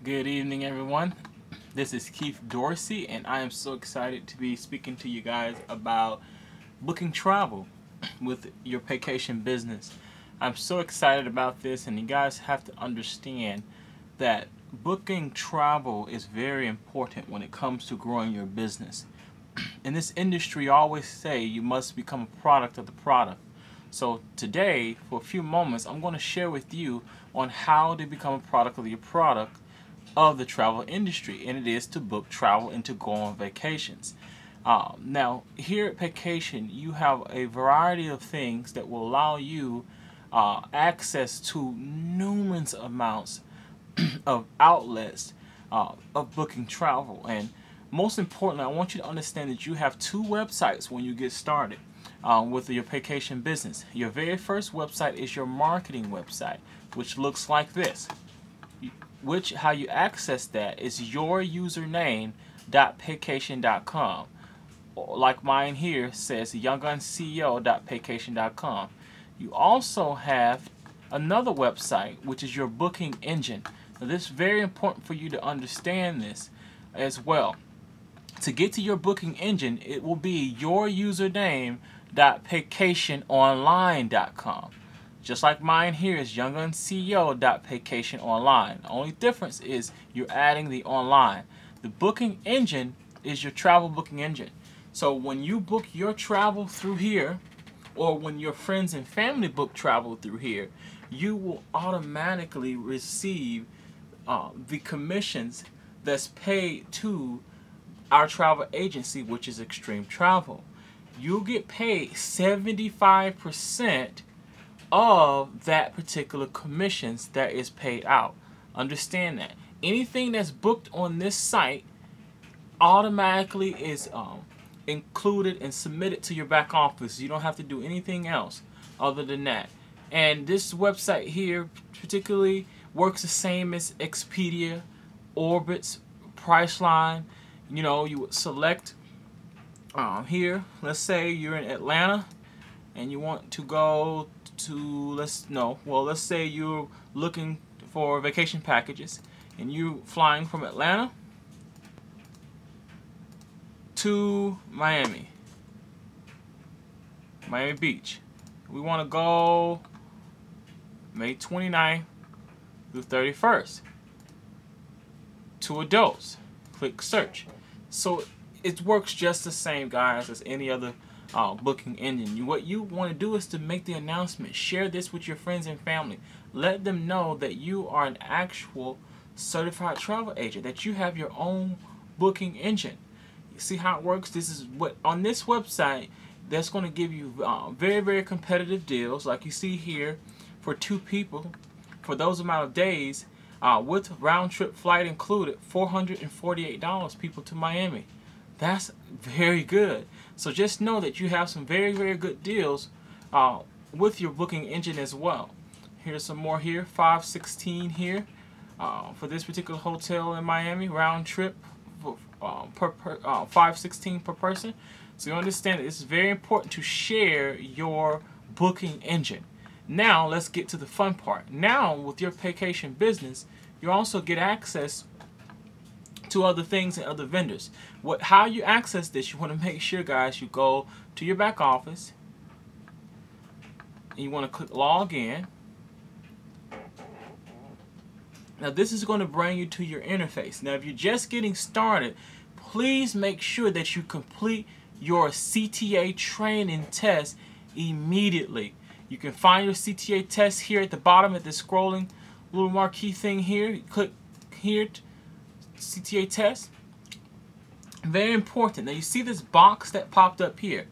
Good evening, everyone. This is Keith Dorsey, and I am so excited to be speaking to you guys about booking travel with your Paycation business. I'm so excited about this, and you guys have to understand that booking travel is very important when it comes to growing your business. In this industry, I always say you must become a product of the product. So today, for a few moments, I'm going to share with you on how to become a product of your product of the travel industry, and it is to book travel and to go on vacations. Now, here at Paycation, you have a variety of things that will allow you access to numerous amounts of outlets of booking travel. And most importantly, I want you to understand that you have two websites when you get started with your Paycation business. Your very first website is your marketing website, which looks like this. How you access that is your username.paycation.com. Like mine here says younggunceo.paycation.com. You also have another website, which is your booking engine. Now, this is very important for you to understand this as well. To get to your booking engine, it will be your username.paycationonline.com. Just like mine here is younggunceo.paycationonline. The only difference is you're adding the online. The booking engine is your travel booking engine. So when you book your travel through here, or when your friends and family book travel through here, you will automatically receive the commissions that's paid to our travel agency, which is Extreme Travel. You'll get paid 75% of that particular commissions that is paid out. Understand that. Anything that's booked on this site automatically is included and submitted to your back office. You don't have to do anything else other than that. And this website here particularly works the same as Expedia, Orbitz, Priceline. You know, you would select here, let's say you're in Atlanta and you want to go to, let's say you're looking for vacation packages and you flying from Atlanta to Miami Beach. We want to go May 29th through 31st. 2 adults. Click search. So it works just the same, guys, as any other booking engine. What you want to do is to make the announcement. Share this with your friends and family. Let them know that you are an actual certified travel agent, that you have your own booking engine. You see how it works? This is what on this website that's going to give you very, very competitive deals, like you see here, for 2 people for those amount of days, with round trip flight included, $448 people to Miami. That's very good. So just know that you have some very, very good deals with your booking engine as well. Here's some more here, $516 here for this particular hotel in Miami, round trip, $516 per person. So you understand that it's very important to share your booking engine. Now let's get to the fun part. Now with your Paycation business, you also get access to other things and other vendors. How you access this, you want to make sure, guys, you go to your back office and you want to click log in. Now this is going to bring you to your interface. Now if you're just getting started, please make sure that you complete your CTA training test immediately. You can find your CTA test here at the bottom at the scrolling little marquee thing here. You click here, CTA test. Very important. Now you see this box that popped up here.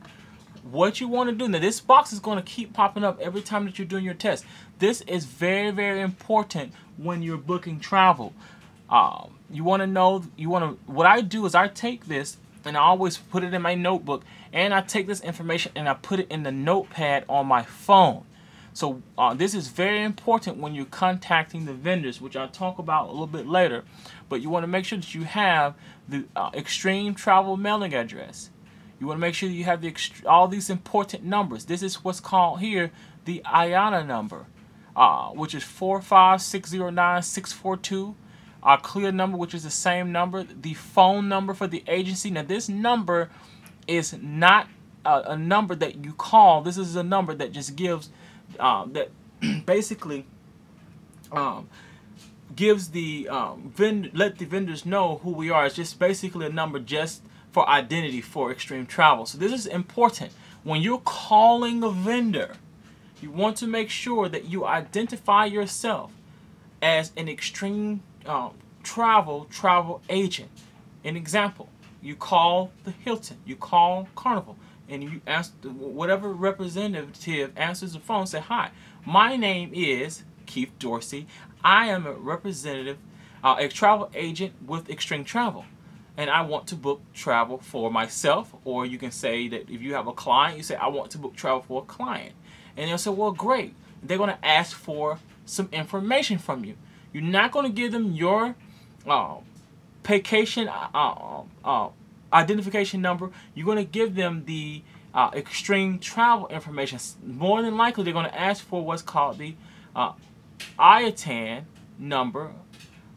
What you want to do, now this box is going to keep popping up every time that you're doing your test. This is very, very important when you're booking travel. You want to know, what I do is I take this and I always put it in my notebook, and I take this information and I put it in the notepad on my phone. So this is very important when you're contacting the vendors, which I'll talk about a little bit later. But you want to make sure that you have the Extreme Travel mailing address. You want to make sure that you have all these important numbers. This is what's called here the IATA number, which is 45609-642. our clear number, which is the same number, the phone number for the agency. Now, this number is not a number that you call. This is a number that just gives, that basically gives the let the vendors know who we are. It's just basically a number just for identity for Extreme Travel. So this is important. When you're calling a vendor, you want to make sure that you identify yourself as an Extreme travel agent. An example, you call the Hilton, you call Carnival, and you ask whatever representative answers the phone, say, "Hi, my name is Keith Dorsey. I am a representative, a travel agent with Extreme Travel, and I want to book travel for myself." Or you can say that if you have a client, you say, "I want to book travel for a client." And they'll say, "Well, great." They're going to ask for some information from you. You're not going to give them your Paycation identification number. You're going to give them the Extreme Travel information. More than likely, they're going to ask for what's called the IATAN number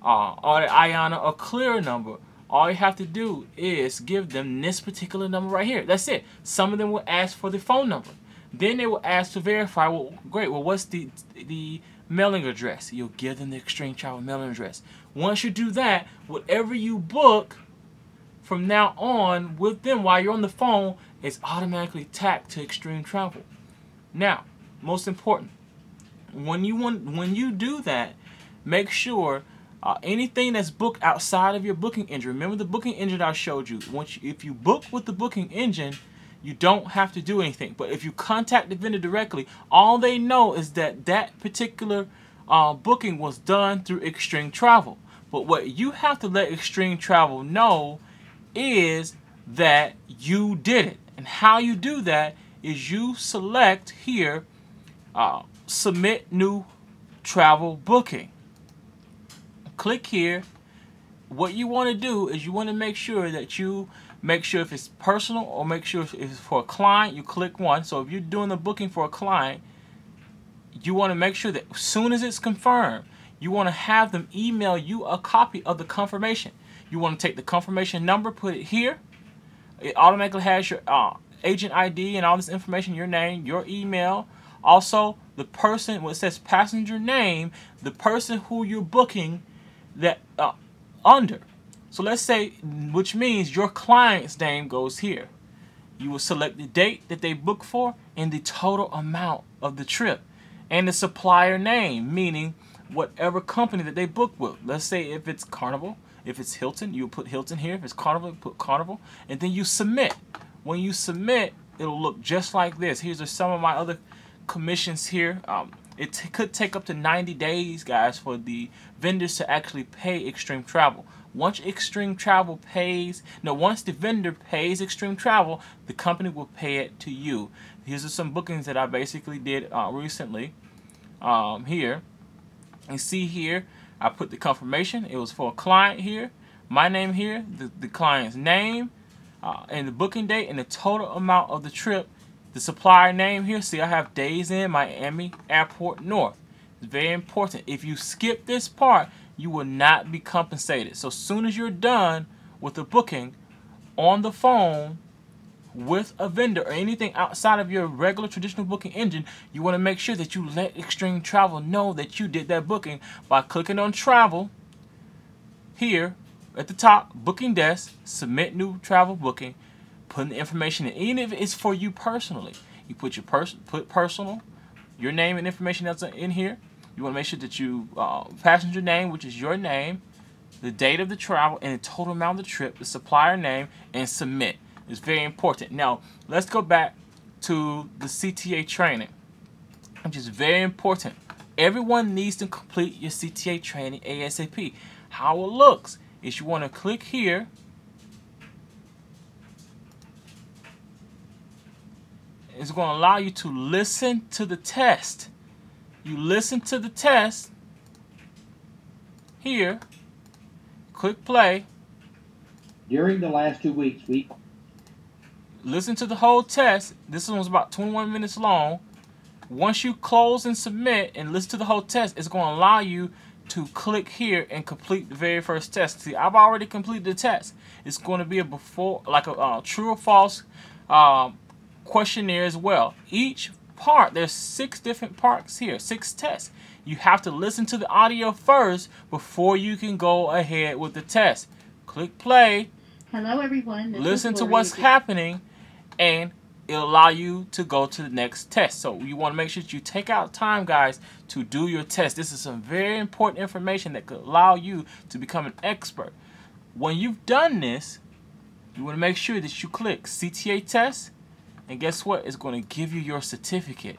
or the IANA or clear number. All you have to do is give them this particular number right here. That's it. Some of them will ask for the phone number. Then they will ask to verify, well, great, well, what's the mailing address? You'll give them the Extreme Travel mailing address. Once you do that, whatever you book from now on with them while you're on the phone is automatically tagged to Extreme Travel. Now, most important, when you do that, make sure anything that's booked outside of your booking engine. Remember the booking engine I showed you. If you book with the booking engine, you don't have to do anything. But if you contact the vendor directly, all they know is that that particular booking was done through Extreme Travel. But what you have to let Extreme Travel know is that you did it. And how you do that is you select here, submit new travel booking. Click here. What you want to do is you want to make sure that you make sure if it's personal or make sure if it's for a client, you click one. So if you're doing the booking for a client, you want to make sure that as soon as it's confirmed, you want to have them email you a copy of the confirmation. You want to take the confirmation number, put it here. It automatically has your agent ID and all this information, your name, your email. Also, the person, when it says passenger name, the person who you're booking that under. So let's say, which means your client's name goes here. You will select the date that they booked for and the total amount of the trip. And the supplier name, meaning whatever company that they booked with. Let's say if it's Carnival, if it's Hilton, you put Hilton here. If it's Carnival, you put Carnival. And then you submit. When you submit, it'll look just like this. Here's some of my other commissions here. It could take up to 90 days, guys, for the vendors to actually pay Extreme Travel. Once Extreme Travel pays, once the vendor pays Extreme Travel, the company will pay it to you. Here's some bookings that I basically did recently. Here, you see here, I put the confirmation. It was for a client here. My name here, the client's name, and the booking date, and the total amount of the trip. The supplier name here, see I have Days Inn, Miami Airport North. It's very important. If you skip this part, you will not be compensated. So as soon as you're done with the booking on the phone with a vendor or anything outside of your regular traditional booking engine, you want to make sure that you let Extreme Travel know that you did that booking by clicking on Travel here at the top, Booking Desk, Submit New Travel Booking, putting the information in. Even if it's for you personally, you put your personal, your name and information that's in here. You want to make sure that you passenger name, which is your name, the date of the travel, and the total amount of the trip, the supplier name, and submit. It's very important. Now, let's go back to the CTA training, which is very important. Everyone needs to complete your CTA training ASAP. How it looks is you want to click here. It's going to allow you to listen to the test. You listen to the test here. Click play. During the last 2 weeks, we listen to the whole test. This one was about 21 minutes long. Once you close and submit and listen to the whole test, it's going to allow you to click here and complete the very first test. See, I've already completed the test. It's going to be a true or false questionnaire as well. Each part, there's 6 different parts here, 6 tests. You have to listen to the audio first before you can go ahead with the test. Click play. Hello everyone. Listen to what's happening, and it'll allow you to go to the next test. So you want to make sure that you take out time, guys, to do your test. This is some very important information that could allow you to become an expert. When you've done this, you want to make sure that you click CTA test, and guess what? It's going to give you your certificate.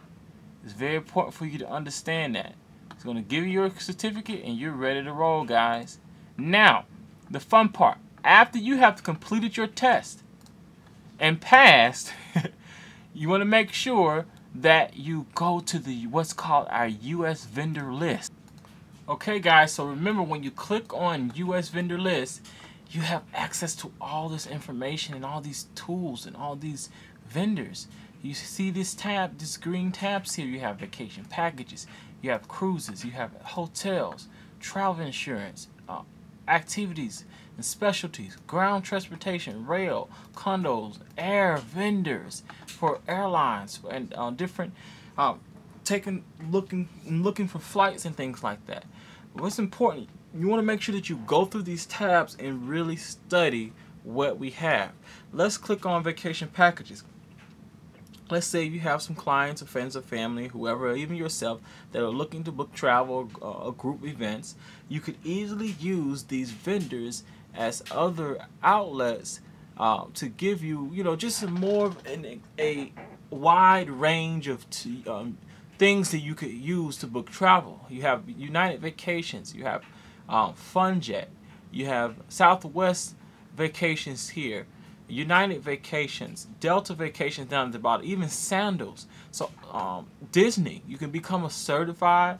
It's very important for you to understand that. It's going to give you your certificate, and you're ready to roll, guys. Now, the fun part. After you have completed your test and passed, you want to make sure that you go to the what's called our U.S. vendor list. Okay, guys, so remember, when you click on U.S. vendor list, you have access to all this information and all these tools and all these vendors. You see this tab, this green tabs here. You have vacation packages, you have cruises, you have hotels, travel insurance, activities and specialties, ground transportation, rail, condos, air vendors for airlines, and different looking for flights and things like that. What's important, you want to make sure that you go through these tabs and really study what we have. Let's click on vacation packages. Let's say you have some clients or friends or family, whoever, even yourself, that are looking to book travel or group events. You could easily use these vendors as other outlets to give you, just a wide range of things that you could use to book travel. You have United Vacations, you have FunJet, you have Southwest Vacations here, United Vacations, Delta Vacations down at the bottom, even Sandals. So Disney, you can become a certified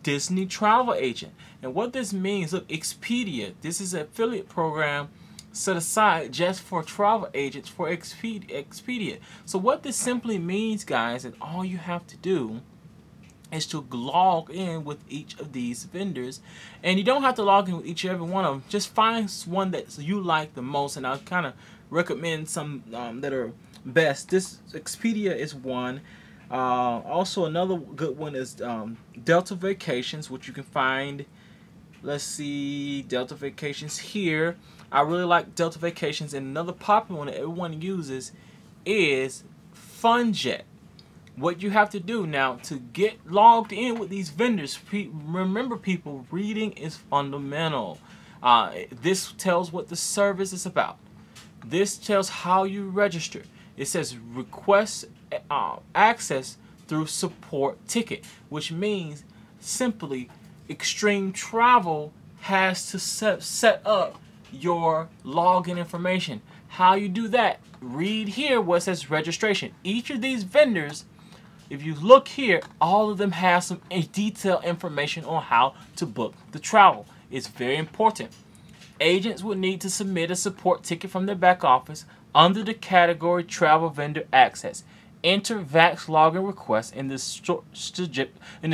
Disney travel agent. And what this means, look, Expedia, this is an affiliate program set aside just for travel agents for Expedia. So what this simply means, guys, is all you have to do is to log in with each of these vendors, and you don't have to log in with each and every one of them. Just find one that you like the most, and I'll kind of recommend some that are best. This Expedia is one. Also, another good one is Delta Vacations, which you can find. Let's see, Delta Vacations here. I really like Delta Vacations, and another popular one that everyone uses is FunJet. What you have to do now to get logged in with these vendors, remember people, reading is fundamental. This tells what the service is about. This tells how you register. It says request access through support ticket, which means simply Extreme Travel has to set up your login information. How you do that? Read here where it says registration. Each of these vendors, if you look here, all of them have some detailed information on how to book the travel. It's very important. Agents will need to submit a support ticket from their back office under the category Travel Vendor Access. Enter VAX login request in the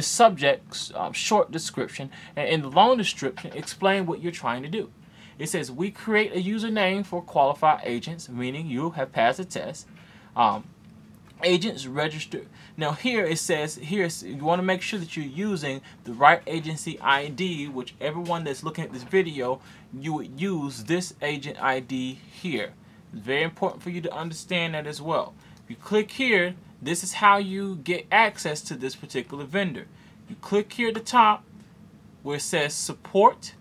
subject short description, and in the long description, explain what you're trying to do. It says we create a username for qualified agents, meaning you have passed the test. Agents register. Now here it says, you want to make sure that you're using the right agency ID, which everyone that's looking at this video, you would use this agent ID here. It's very important for you to understand that as well. If you click here, this is how you get access to this particular vendor. You click here at the top where it says support,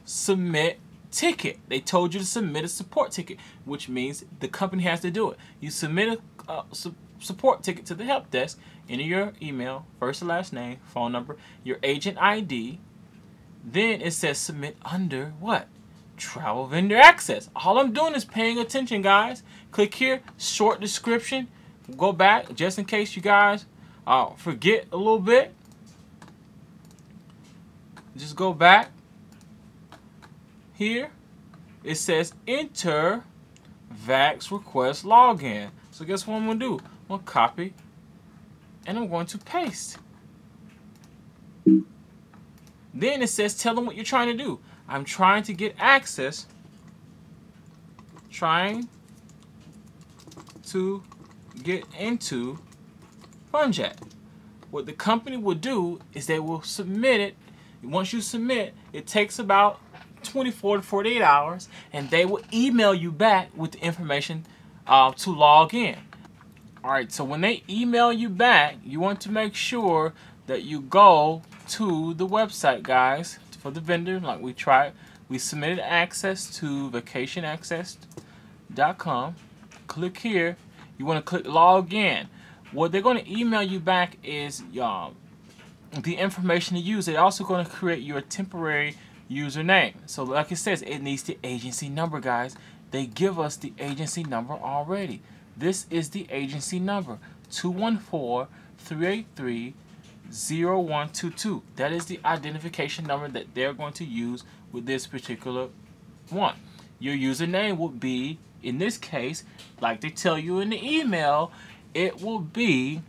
submit ticket. They told you to submit a support ticket, which means the company has to do it. You submit a support ticket to the help desk, enter your email, first and last name, phone number, your agent ID. Then it says submit under what? Travel Vendor Access. All I'm doing is paying attention, guys. Click here, short description. Go back just in case you guys forget a little bit. Just go back. Here it says enter VAX request login. So guess what I'm going to do? I'm going to copy and I'm going to paste. Then it says tell them what you're trying to do. I'm trying to get access. Trying to get into FunJet. What the company will do is they will submit it. Once you submit, it takes about 24 to 48 hours, and they will email you back with the information to log in. Alright, so when they email you back, you want to make sure that you go to the website, guys, for the vendor. Like we tried, we submitted access to vacationaccess.com. Click here. You want to click log in. What they're going to email you back is the information to use. They're also going to create your temporary username. So like it says, it needs the agency number, guys. They give us the agency number already. This is the agency number, 214-383-0122. That is the identification number that they're going to use with this particular one. Your username will be, in this case, like they tell you in the email, it will be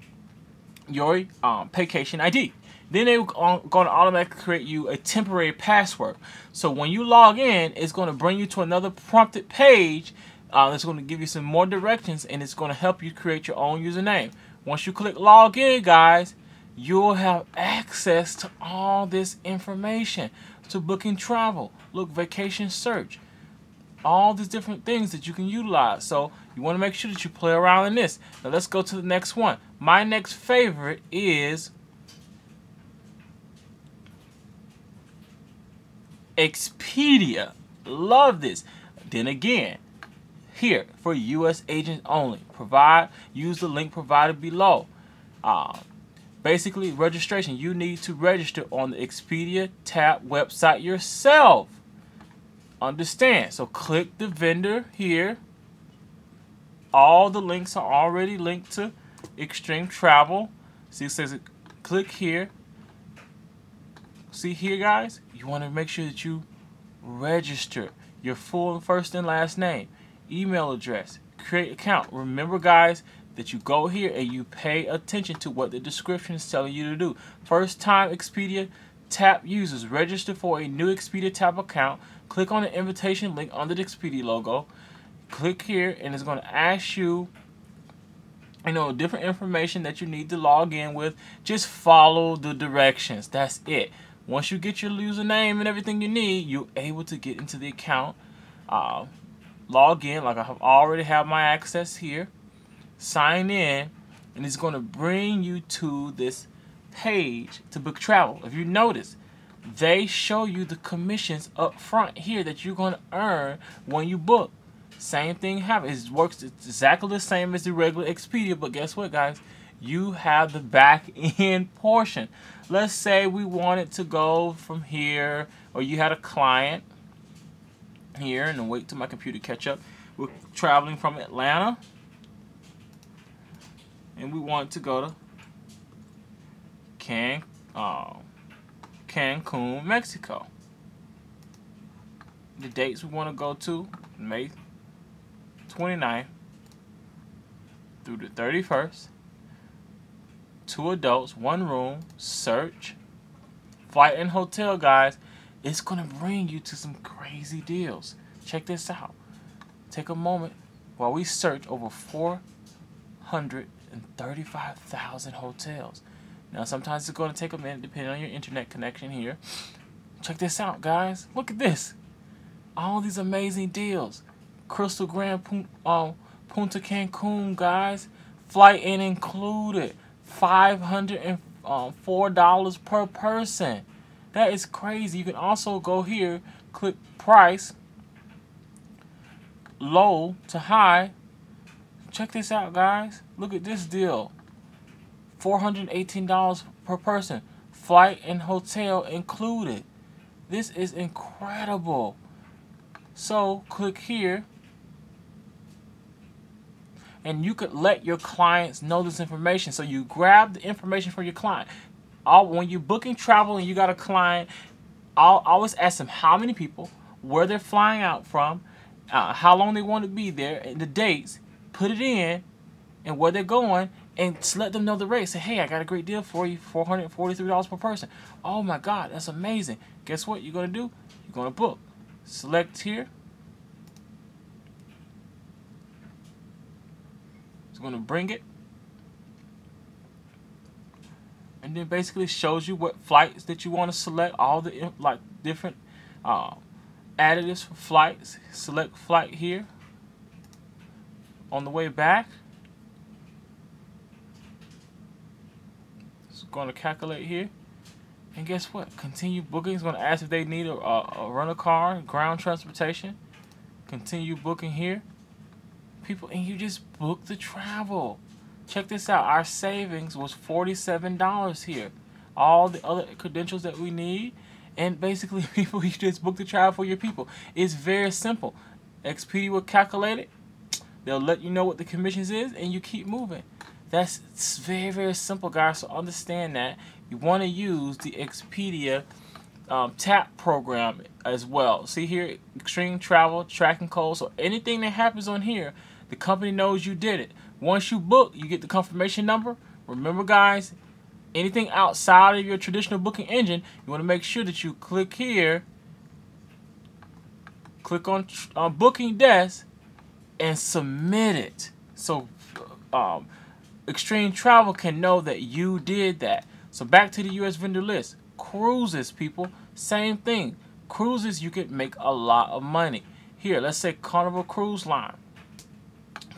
your Paycation ID. Then they're going to automatically create you a temporary password. So when you log in, it's going to bring you to another prompted page that's going to give you some more directions, and it's going to help you create your own username. Once you click log in, guys, you'll have access to all this information, to booking travel, look, vacation search, all these different things that you can utilize. So you want to make sure that you play around in this. Now let's go to the next one. My next favorite is Expedia. Love this. Then again, here for U.S. agents only. Use the link provided below. Basically, registration. You need to register on the Expedia tab website yourself. Understand? So click the vendor here. All the links are already linked to Extreme Travel. See, it says click here. See here, guys? You want to make sure that you register your full first and last name, email address, create account. Remember, guys, that you go here and you pay attention to what the description is telling you to do. First time Expedia tab users, register for a new Expedia tab account. Click on the invitation link under the Expedia logo. Click here, and it's going to ask you, different information that you need to log in with. Just follow the directions. That's it. Once you get your username and everything you need, you're able to get into the account, log in, like I already have my access here, sign in, and it's going to bring you to this page to book travel. If you notice, they show you the commissions up front here that you're going to earn when you book. Same thing happens. It works exactly the same as the regular Expedia, but guess what, guys? You have the back end portion. Let's say we wanted to go from here, or you had a client here, and wait till my computer catch up. We're traveling from Atlanta, and we want to go to Cancun, Mexico. The dates we want to go to, May 29th through the 31st. 2 adults, 1 room, search, flight and hotel, guys. It's going to bring you to some crazy deals. Check this out. Take a moment while we search over 435,000 hotels. Now, sometimes it's going to take a minute depending on your internet connection here. Check this out, guys. Look at this. All these amazing deals. Crystal Grand Punta Cancun, guys. Flight in included. $504 per person. That is crazy. You can also go here, click price, low to high. Check this out, guys. Look at this deal. $418 per person. Flight and hotel included. This is incredible. So click here, and you could let your clients know this information. So you grab the information for your client. When you're booking travel and you got a client, I'll always ask them how many people, where they're flying out from, how long they want to be there, and the dates. Put it in, and where they're going, and let them know the rate. Say, hey, I got a great deal for you, $443 per person. Oh my God, that's amazing. Guess what you're gonna do? You're gonna book. Select here. It's gonna bring it, and then basically shows you what flights that you want to select. All the like different additives for flights. Select flight here. On the way back, it's going to calculate here, and guess what? Continue booking. It's going to ask if they need a rental car, ground transportation. Continue booking here, people, and you just book the travel. Check this out. Our savings was $47 here. All the other credentials that we need, and basically, people, you just book the travel for your people. It's very simple. Expedia will calculate it. They'll let you know what the commissions is, and you keep moving. It's very, very simple, guys. So understand that you want to use the Expedia TAP program as well. See here, Extreme Travel Tracking Code. So anything that happens on here, the company knows you did it. Once you book, you get the confirmation number. Remember, guys, anything outside of your traditional booking engine, you want to make sure that you click here, click on Booking Desk, and submit it. So Extreme Travel can know that you did that. So back to the US vendor list. Cruises, people, same thing. Cruises, you can make a lot of money. Here, let's say Carnival Cruise Line.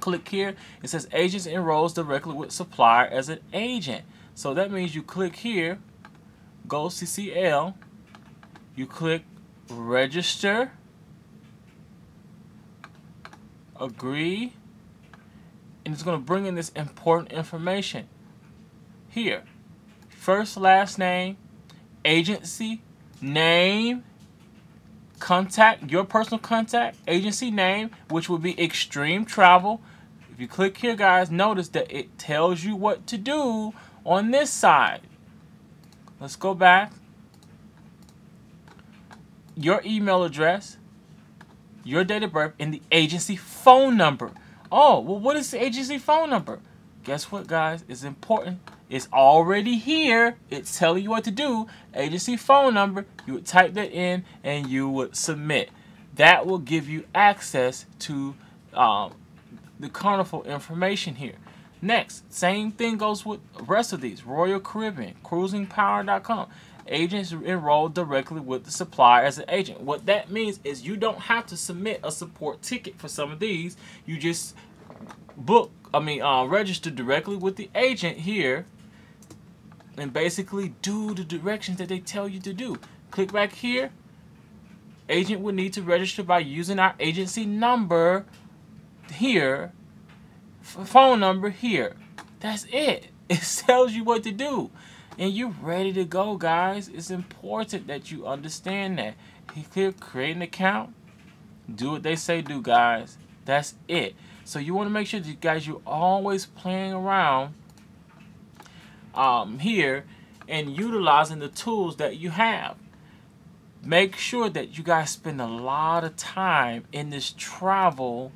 Click here. It says agents enrolls directly with supplier as an agent. So that means you click here, go CCL, you click register, agree, and it's going to bring in this important information here. First, last name, agency name, contact, your personal contact, agency name, which would be Extreme Travel. If you click here, guys, notice that it tells you what to do on this side. Let's go back. Your email address, your date of birth, and the agency phone number. Oh, well, what is the agency phone number? Guess what, guys? It's important. It's already here. It's telling you what to do. Agency phone number. You would type that in and you would submit. That will give you access to the Carnival information here. Next, same thing goes with the rest of these. Royal Caribbean, cruisingpower.com. Agents enroll directly with the supplier as an agent. What that means is you don't have to submit a support ticket for some of these. You just register directly with the agent here and basically do the directions that they tell you to do. Click back here. Agent would need to register by using our agency number here, phone number here. That's it. It tells you what to do. And you're ready to go, guys. It's important that you understand that. Click create an account. Do what they say do, guys. That's it. So you want to make sure that you guys, you're always playing around here and utilizing the tools that you have. Make sure that you guys spend a lot of time in this travel,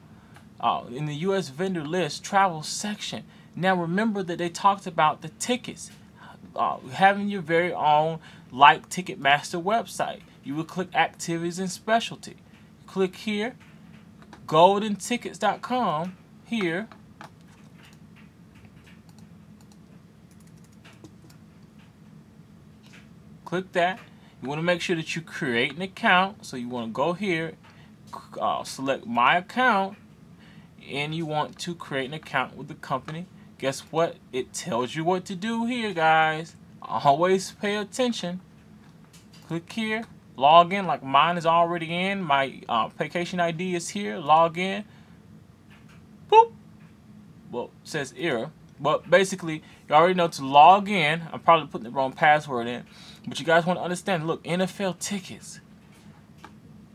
in the US vendor list travel section. Now remember that they talked about the tickets. Having your very own like Ticketmaster website. You will click activities and specialty. Click here, goldentickets.com here. Click that. You want to make sure that you create an account. So you want to go here, select my account, and you want to create an account with the company. Guess what? It tells you what to do here, guys. Always pay attention. Click here, log in. Like mine is already in. My Paycation ID is here. Log in. Boop. Well, it says error. But basically, you already know to log in. I'm probably putting the wrong password in. But you guys want to understand. Look, NFL tickets.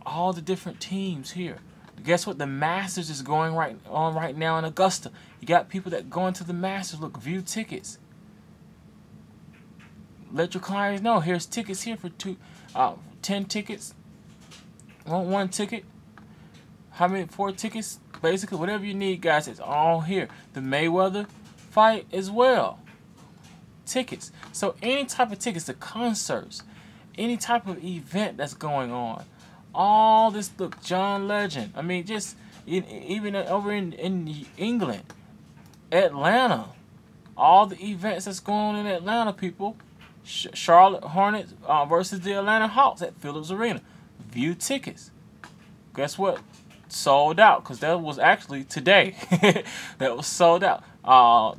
All the different teams here. Guess what? The Masters is going on right now in Augusta. You got people that go into the Masters. Look, view tickets. Let your clients know. Here's tickets here for 10 tickets. Want one ticket? How many? 4 tickets? Basically, whatever you need, guys, it's all here. The Mayweather fight as well. Tickets. So any type of tickets to concerts, any type of event that's going on, all this. Look, John Legend. I mean, just even over in England, Atlanta, all the events that's going on in Atlanta, people. Charlotte Hornets versus the Atlanta Hawks at Phillips Arena. View tickets. Guess what? Sold out, because that was actually today. That was sold out.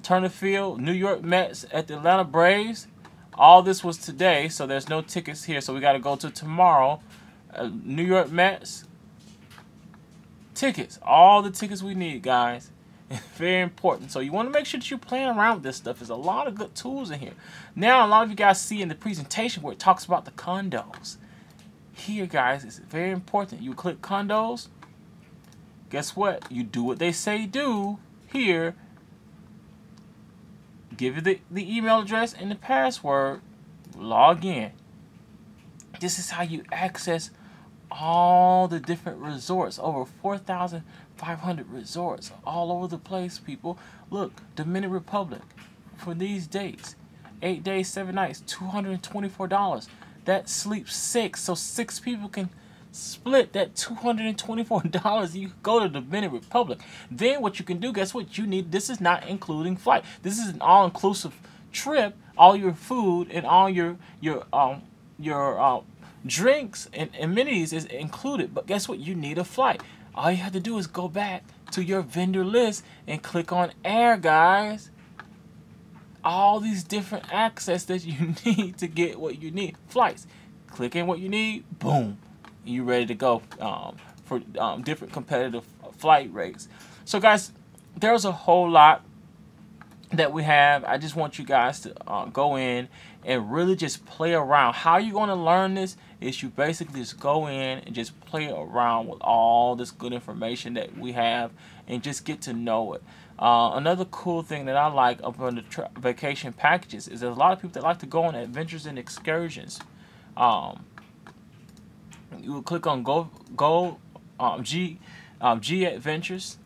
Turner Field, New York Mets at the Atlanta Braves. All this was today, so there's no tickets here. So we got to go to tomorrow. New York Mets. Tickets. All the tickets we need, guys. Very important. So you want to make sure that you're playing around with this stuff. There's a lot of good tools in here. Now, a lot of you guys see in the presentation where it talks about the condos. Here, guys, it's very important. You click condos. Guess what? You do what they say do here. Give you the email address and the password. Log in. This is how you access all the different resorts. Over 4,500 resorts all over the place, people. Look, Dominican Republic for these dates. 8 days, 7 nights, $224. That sleeps 6, so 6 people can split that $224. You go to the Dominican Republic. Then what you can do, guess what? You need, this is not including flight. This is an all-inclusive trip. All your food and all your drinks and amenities is included. But guess what? You need a flight. All you have to do is go back to your vendor list and click on air, guys. All these different access that you need to get what you need. Flights. Click in what you need. Boom. You ready to go for different competitive flight rates. So, guys, there's a whole lot that we have. I just want you guys to go in and really just play around. How you're going to learn this is you basically just go in and just play around with all this good information that we have and just get to know it. Another cool thing that I like up on the vacation packages is there's a lot of people that like to go on adventures and excursions. You will click on G Adventures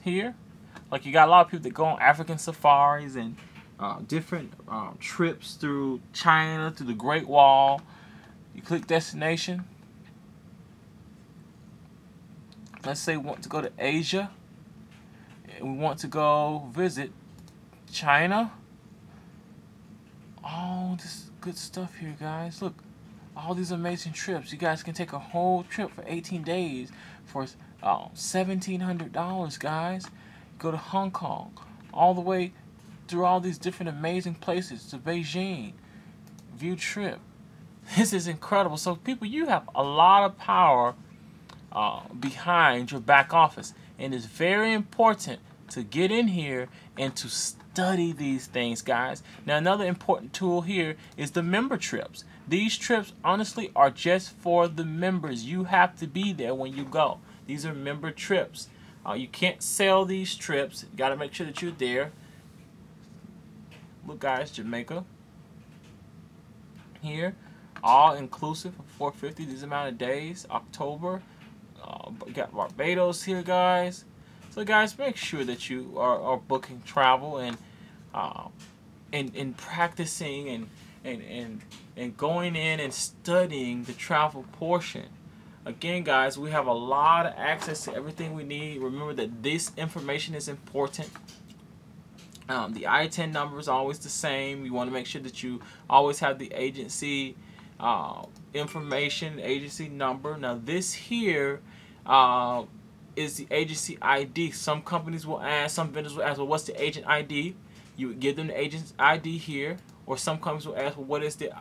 here. Like, you got a lot of people that go on African safaris and different trips through China, through the Great Wall. You click destination. Let's say we want to go to Asia. And we want to go visit China. Oh, this is good stuff here, guys. Look, all these amazing trips. You guys can take a whole trip for 18 days for $1,700, guys. Go to Hong Kong, all the way through all these different amazing places to Beijing. View trip. This is incredible. So, people, you have a lot of power behind your back office, and it's very important to get in here and to study these things, guys. Now, another important tool here is the member trips. These trips, honestly, are just for the members. You have to be there when you go. These are member trips. You can't sell these trips. You got to make sure that you're there. Look, guys, Jamaica here, all inclusive for $450. These amount of days. October. Got Barbados here, guys. So, guys, make sure that you are booking travel and practicing and going in and studying the travel portion. Again, guys, we have a lot of access to everything we need. Remember that this information is important. The ITIN number is always the same. You want to make sure that you always have the agency information, agency number. Now, this here is the agency ID. Some companies will ask, some vendors will ask, well, what's the agent ID? You would give them the agent's ID here. Or some companies will ask, well, what is the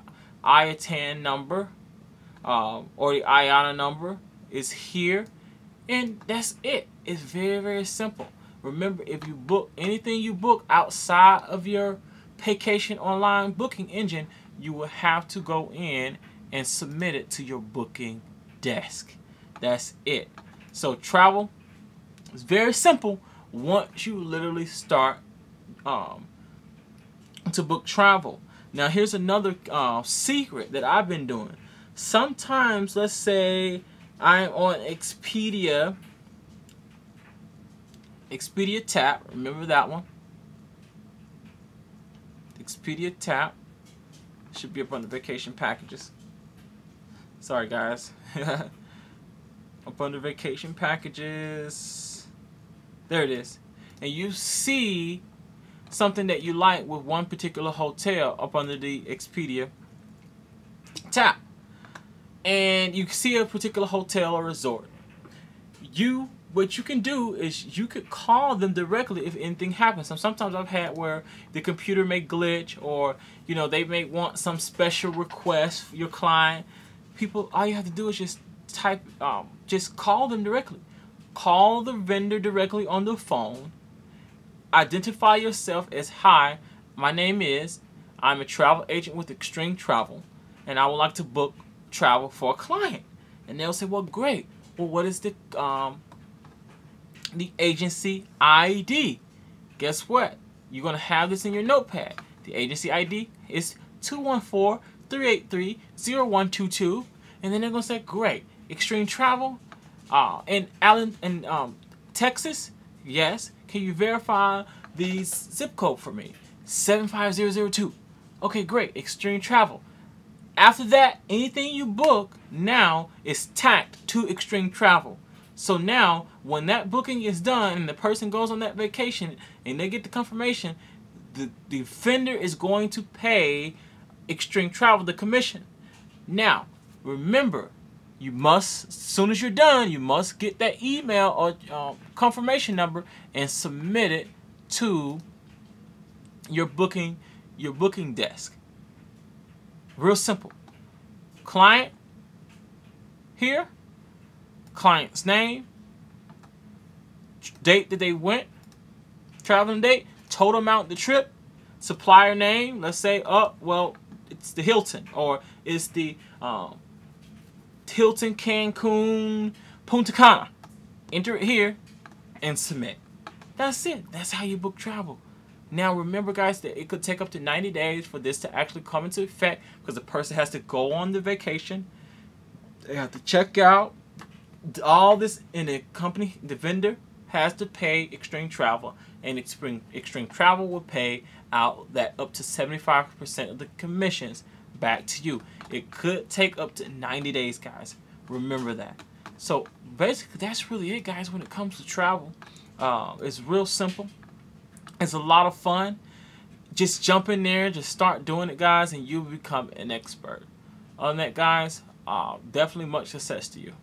IATAN number? Or the IATA number is here. And that's it. It's very, very simple. Remember, if you book anything you book outside of your Paycation online booking engine, you will have to go in and submit it to your booking desk. That's it. So travel is very simple once you literally start to book travel. Now, here's another secret that I've been doing. Sometimes, let's say I'm on Expedia Tap. Remember that one? Expedia tab. Should be up on the vacation packages. Sorry guys. Up under vacation packages. There it is. And you see something that you like with one particular hotel up under the Expedia tab. And you see a particular hotel or resort. What you can do is you could call them directly if anything happens. Sometimes I've had where the computer may glitch, or they may want some special request for your client. People, all you have to do is just call them directly. Call the vendor directly on the phone. Identify yourself as, hi, my name is, I'm a travel agent with Extreme Travel, and I would like to book travel for a client. And they'll say, well, great. Well, what is the agency ID? Guess what? You're going to have this in your notepad. The agency ID is 214-383-0122. And then they're going to say, great. Extreme Travel in Texas? Yes. Can you verify the zip code for me? 75002. Okay, great. Extreme Travel. After that, anything you book now is tagged to Extreme Travel. So now, when that booking is done and the person goes on that vacation and they get the confirmation, the vendor is going to pay Extreme Travel the commission. Now, remember, you must, as soon as you're done, you must get that email or confirmation number and submit it to your booking desk. Real simple. Client here, client's name, date that they went, traveling date, total amount of the trip, supplier name, let's say, it's the Hilton, or it's the Hilton Cancun Punta Cana. Enter it here and submit. That's it. That's how you book travel. Now remember guys that it could take up to 90 days for this to actually come into effect, because the person has to go on the vacation, they have to check out, all this in the company, the vendor has to pay Extreme Travel, and Extreme Travel will pay out that up to 75% of the commissions back to you. It could take up to 90 days guys. Remember that. So basically that's really it guys when it comes to travel. It's real simple. It's a lot of fun. Just jump in there, just start doing it guys, and you'll become an expert. Other than that guys, definitely much success to you.